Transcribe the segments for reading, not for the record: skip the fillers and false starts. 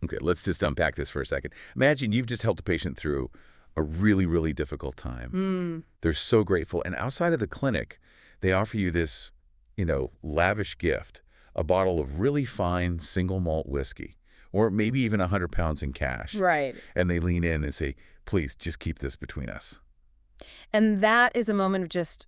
Okay, let's just unpack this for a second. Imagine you've just helped a patient through a really, really difficult time. Hmm. They're so grateful. And outside of the clinic, they offer you this, lavish gift, a bottle of really fine single malt whiskey, or maybe even 100 pounds in cash. Right. And they lean in and say, please, just keep this between us. And that is a moment of just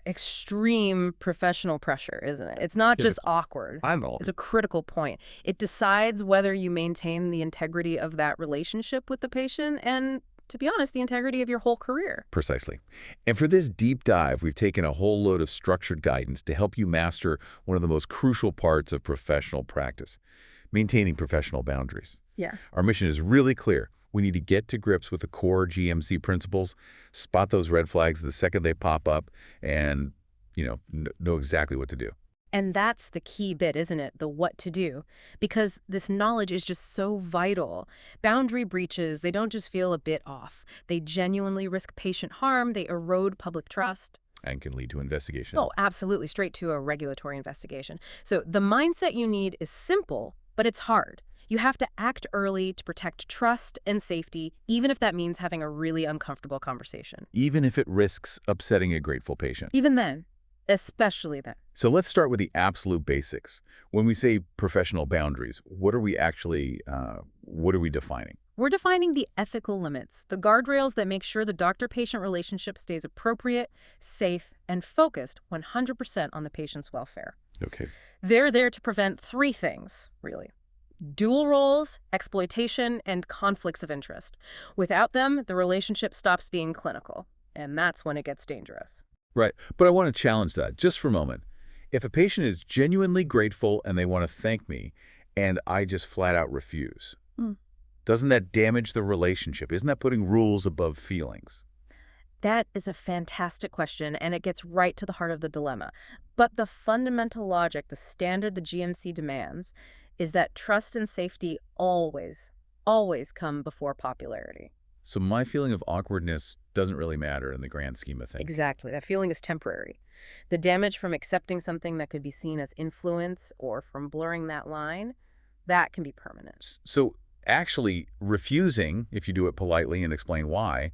extreme professional pressure, isn't it? It's not Yeah, just awkward. I know. It's a critical point. It decides whether you maintain the integrity of that relationship with the patient and, to be honest, the integrity of your whole career. Precisely. And for this deep dive, we've taken a whole load of structured guidance to help you master one of the most crucial parts of professional practice, maintaining professional boundaries. Yeah. Our mission is really clear. We need to get to grips with the core GMC principles, spot those red flags the second they pop up, and, know exactly what to do. And that's the key bit, isn't it? The what to do. Because this knowledge is just so vital. Boundary breaches, they don't just feel a bit off. They genuinely risk patient harm. They erode public trust. And can lead to investigation. Oh, absolutely. Straight to a regulatory investigation. So the mindset you need is simple, but it's hard. You have to act early to protect trust and safety, even if that means having a really uncomfortable conversation. Even if it risks upsetting a grateful patient. Even then. Especially then. So let's start with the absolute basics. When we say professional boundaries, what are we defining? We're defining the ethical limits, the guardrails that make sure the doctor-patient relationship stays appropriate, safe, and focused 100% on the patient's welfare. Okay. They're there to prevent three things, really. Dual roles, exploitation, and conflicts of interest. Without them, the relationship stops being clinical, and that's when it gets dangerous. Right. But I want to challenge that just for a moment. If a patient is genuinely grateful and they want to thank me, and I just flat out refuse, doesn't that damage the relationship? Isn't that putting rules above feelings? That is a fantastic question, and it gets right to the heart of the dilemma. But the fundamental logic, the standard the GMC demands, is that trust and safety always, always come before popularity. So my feeling of awkwardness doesn't really matter in the grand scheme of things. Exactly. That feeling is temporary. The damage from accepting something that could be seen as influence or from blurring that line, that can be permanent. So actually, refusing, if you do it politely and explain why,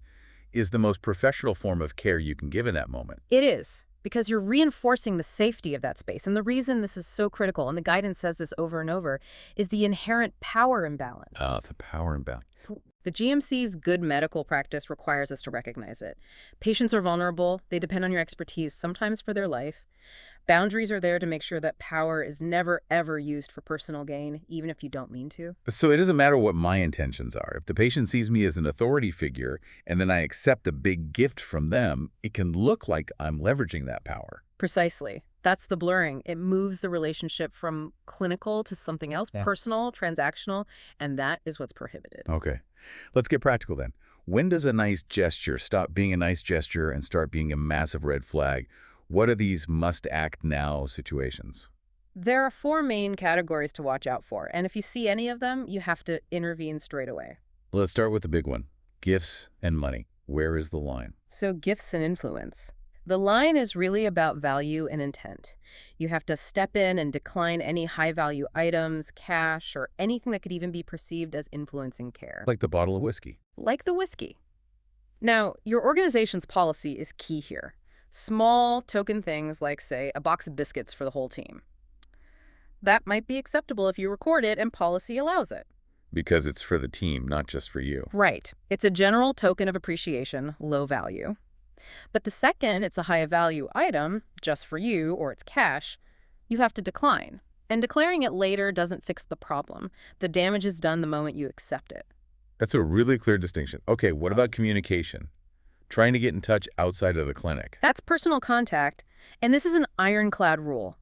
is the most professional form of care you can give in that moment. It is, because you're reinforcing the safety of that space. And the reason this is so critical, and the guidance says this over and over, is the inherent power imbalance. The power imbalance. The GMC's good medical practice requires us to recognize it. Patients are vulnerable. They depend on your expertise, sometimes for their life. Boundaries are there to make sure that power is never, ever used for personal gain, even if you don't mean to. So it doesn't matter what my intentions are. If the patient sees me as an authority figure and then I accept a big gift from them, it can look like I'm leveraging that power. Precisely. That's the blurring. It moves the relationship from clinical to something else, personal, transactional, and that is what's prohibited. Okay. Let's get practical then. When does a nice gesture stop being a nice gesture and start being a massive red flag? What are these must-act-now situations? There are four main categories to watch out for, and if you see any of them, you have to intervene straight away. Let's start with the big one. Gifts and money. Where is the line? So gifts and influence. The line is really about value and intent. You have to step in and decline any high-value items, cash, or anything that could even be perceived as influencing care. Like the bottle of whiskey. Like the whiskey. Now, your organization's policy is key here. Small, token things like, say, a box of biscuits for the whole team. That might be acceptable if you record it and policy allows it. Because it's for the team, not just for you. Right. It's a general token of appreciation, low value. But the second it's a high-value item, just for you, or it's cash, you have to decline. And declaring it later doesn't fix the problem. The damage is done the moment you accept it. That's a really clear distinction. Okay, what about communication? Trying to get in touch outside of the clinic. That's personal contact, and this is an ironclad rule.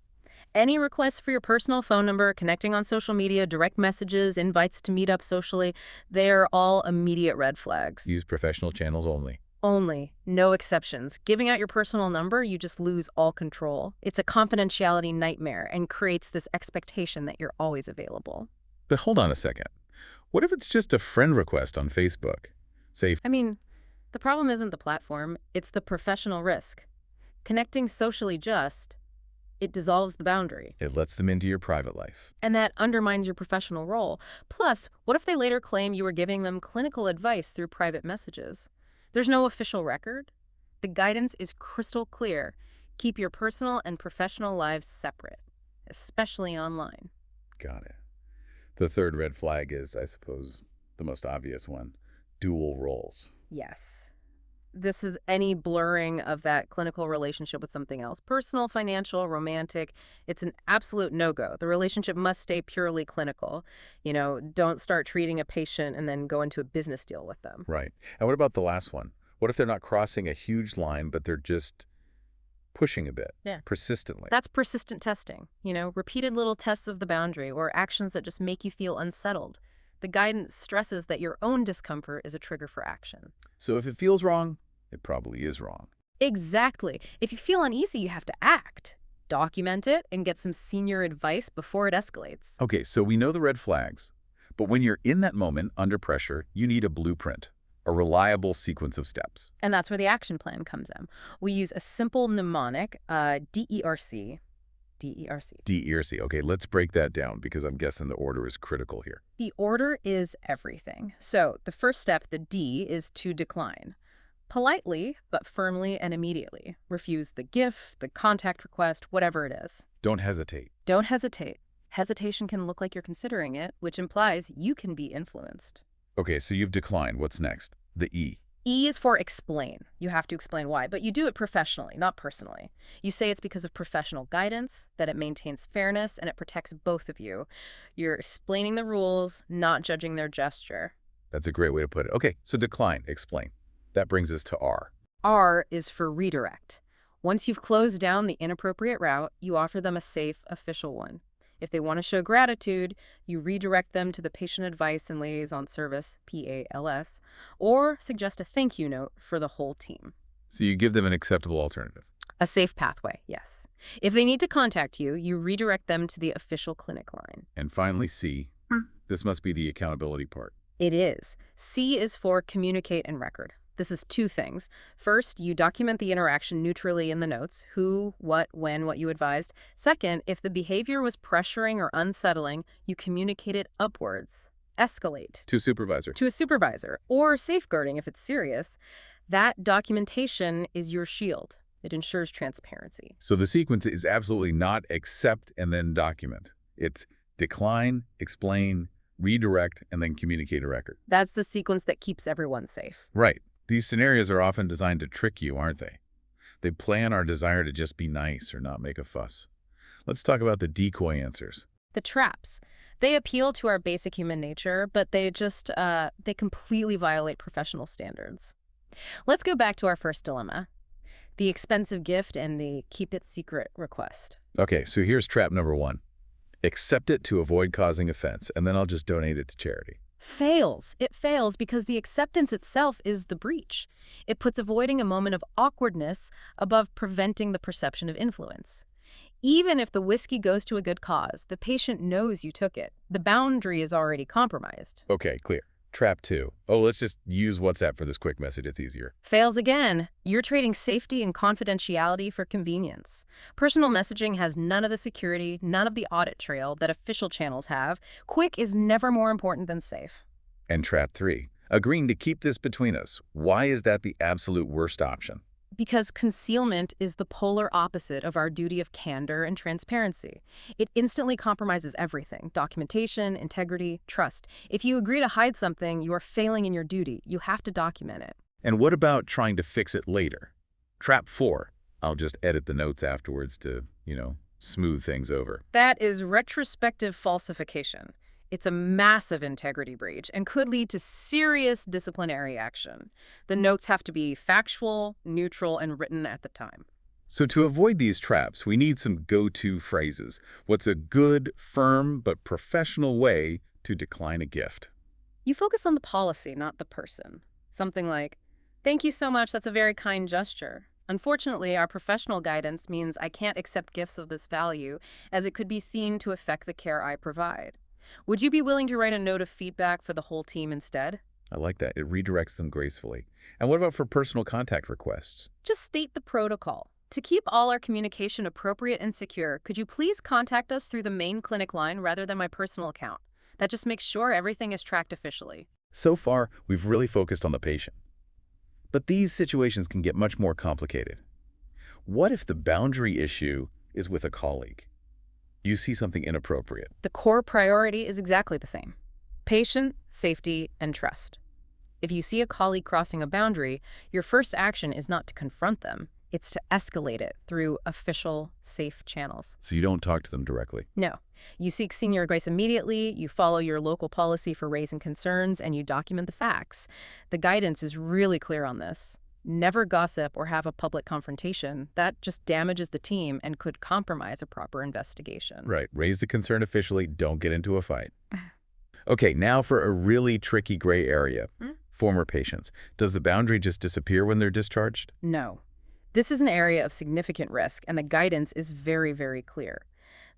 Any requests for your personal phone number, connecting on social media, direct messages, invites to meet up socially, they're all immediate red flags. Use professional channels only. Only. No exceptions. Giving out your personal number, you just lose all control. It's a confidentiality nightmare and creates this expectation that you're always available. But hold on a second. What if it's just a friend request on Facebook? Say, The problem isn't the platform, it's the professional risk. Connecting socially just It dissolves the boundary. It lets them into your private life. And that undermines your professional role. Plus, what if they later claim you were giving them clinical advice through private messages? There's no official record. The guidance is crystal clear. Keep your personal and professional lives separate, especially online. Got it. The third red flag is, I suppose, the most obvious one: dual roles. Yes. This is any blurring of that clinical relationship with something else. Personal, financial, romantic. It's an absolute no-go. The relationship must stay purely clinical. Don't start treating a patient and then go into a business deal with them. Right. And what about the last one? What if they're not crossing a huge line, but they're just pushing a bit, persistently? That's persistent testing. Repeated little tests of the boundary or actions that just make you feel unsettled. The guidance stresses that your own discomfort is a trigger for action. So if it feels wrong, it probably is wrong. Exactly. If you feel uneasy, you have to act. Document it and get some senior advice before it escalates. Okay, so we know the red flags, but when you're in that moment, under pressure, you need a blueprint, a reliable sequence of steps. And that's where the action plan comes in. We use a simple mnemonic, DERC. DERC. DERC. Okay, let's break that down because I'm guessing the order is critical here. The order is everything. So the first step, the D, is to decline. Politely, but firmly and immediately. Refuse the gift, the contact request, whatever it is. Don't hesitate. Don't hesitate. Hesitation can look like you're considering it, which implies you can be influenced. Okay, so you've declined. What's next? The E. E is for explain. You have to explain why, but you do it professionally, not personally. You say it's because of professional guidance, that it maintains fairness, and it protects both of you. You're explaining the rules, not judging their gesture. That's a great way to put it. Okay, so decline, explain. That brings us to R. R is for redirect. Once you've closed down the inappropriate route, you offer them a safe, official one. If they want to show gratitude, you redirect them to the Patient Advice and Liaison Service, PALS, or suggest a thank you note for the whole team. So you give them an acceptable alternative. A safe pathway, yes. If they need to contact you, you redirect them to the official clinic line. And finally, C. This must be the accountability part. It is. C is for communicate and record. This is two things. First, you document the interaction neutrally in the notes, who, what, when, what you advised. Second, if the behavior was pressuring or unsettling, you communicate it upwards. Escalate. To supervisor. To a supervisor, or safeguarding if it's serious. That documentation is your shield. It ensures transparency. So the sequence is absolutely not accept and then document. It's decline, explain, redirect, and then communicate a record. That's the sequence that keeps everyone safe. Right. These scenarios are often designed to trick you, aren't they? They play on our desire to just be nice or not make a fuss. Let's talk about the decoy answers. The traps. They appeal to our basic human nature, but they completely violate professional standards. Let's go back to our first dilemma. The expensive gift and the keep it secret request. Okay, so here's trap number 1. Accept it to avoid causing offense, and then I'll just donate it to charity. Fails. It fails because the acceptance itself is the breach. It puts avoiding a moment of awkwardness above preventing the perception of influence. Even if the whiskey goes to a good cause, the patient knows you took it. The boundary is already compromised. Okay, clear. Trap 2. Oh, let's just use WhatsApp for this quick message. It's easier. Fails again. You're trading safety and confidentiality for convenience. Personal messaging has none of the security, none of the audit trail that official channels have. Quick is never more important than safe. And trap 3. Agreeing to keep this between us. Why is that the absolute worst option? Because concealment is the polar opposite of our duty of candor and transparency. It instantly compromises everything: documentation, integrity, trust. If you agree to hide something, you are failing in your duty. You have to document it. And what about trying to fix it later? Trap 4. I'll just edit the notes afterwards to, smooth things over. That is retrospective falsification. It's a massive integrity breach and could lead to serious disciplinary action. The notes have to be factual, neutral, and written at the time. So to avoid these traps, we need some go-to phrases. What's a good, firm, but professional way to decline a gift? You focus on the policy, not the person. Something like, "Thank you so much, that's a very kind gesture. Unfortunately, our professional guidance means I can't accept gifts of this value, as it could be seen to affect the care I provide. Would you be willing to write a note of feedback for the whole team instead?" I like that. It redirects them gracefully. And what about for personal contact requests? Just state the protocol. To keep all our communication appropriate and secure, could you please contact us through the main clinic line rather than my personal account? That just makes sure everything is tracked officially. So far, we've really focused on the patient. But these situations can get much more complicated. What if the boundary issue is with a colleague? You see something inappropriate. The core priority is exactly the same: patient, safety, and trust. If you see a colleague crossing a boundary, your first action is not to confront them. It's to escalate it through official, safe channels. So you don't talk to them directly. No. You seek senior advice immediately, you follow your local policy for raising concerns, and you document the facts. The guidance is really clear on this. Never gossip or have a public confrontation. That just damages the team and could compromise a proper investigation. Right. Raise the concern officially. Don't get into a fight. Okay, now for a really tricky gray area. Former patients. Does the boundary just disappear when they're discharged? No. This is an area of significant risk, and the guidance is very, very clear.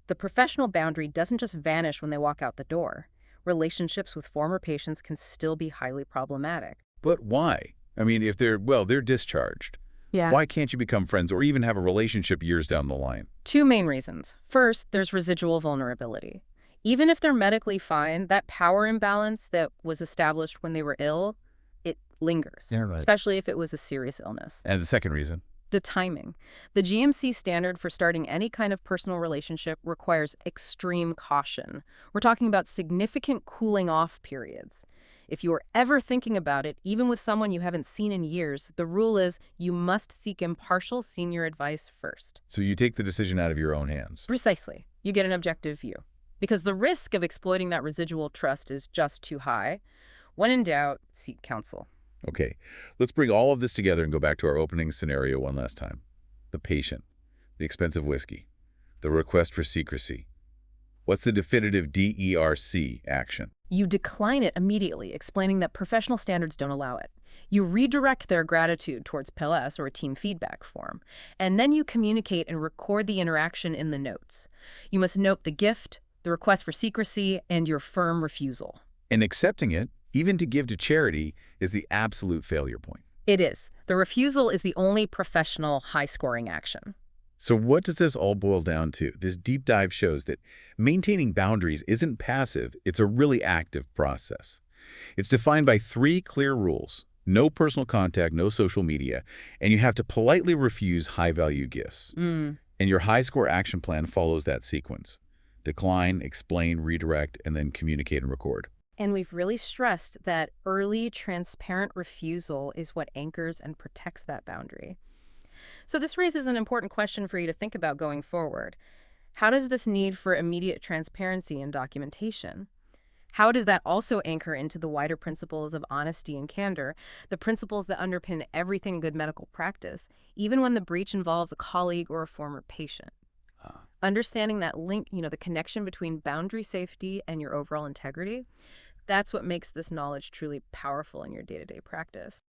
The professional boundary doesn't just vanish when they walk out the door. Relationships with former patients can still be highly problematic. But why? I mean, if they're discharged. Yeah. Why can't you become friends or even have a relationship years down the line? Two main reasons. First, there's residual vulnerability. Even if they're medically fine, that power imbalance that was established when they were ill, it lingers. Yeah, right. Especially if it was a serious illness. And the second reason? The timing. The GMC standard for starting any kind of personal relationship requires extreme caution. We're talking about significant cooling off periods. If you are ever thinking about it, even with someone you haven't seen in years, the rule is you must seek impartial senior advice first. So you take the decision out of your own hands. Precisely. You get an objective view. Because the risk of exploiting that residual trust is just too high. When in doubt, seek counsel. Okay, let's bring all of this together and go back to our opening scenario one last time. The patient, the expensive whiskey, the request for secrecy. What's the definitive DERC action? You decline it immediately, explaining that professional standards don't allow it. You redirect their gratitude towards PLS or a team feedback form, and then you communicate and record the interaction in the notes. You must note the gift, the request for secrecy, and your firm refusal. And accepting it, even to give to charity, is the absolute failure point. It is. The refusal is the only professional high-scoring action. So what does this all boil down to? This deep dive shows that maintaining boundaries isn't passive, it's a really active process. It's defined by 3 clear rules: no personal contact, no social media, and you have to politely refuse high-value gifts. And your high-score action plan follows that sequence: decline, explain, redirect, and then communicate and record. And we've really stressed that early, transparent refusal is what anchors and protects that boundary. So this raises an important question for you to think about going forward. How does this need for immediate transparency and documentation? How does that also anchor into the wider principles of honesty and candor, the principles that underpin everything in good medical practice, even when the breach involves a colleague or a former patient? Understanding that link, the connection between boundary safety and your overall integrity, that's what makes this knowledge truly powerful in your day-to-day practice.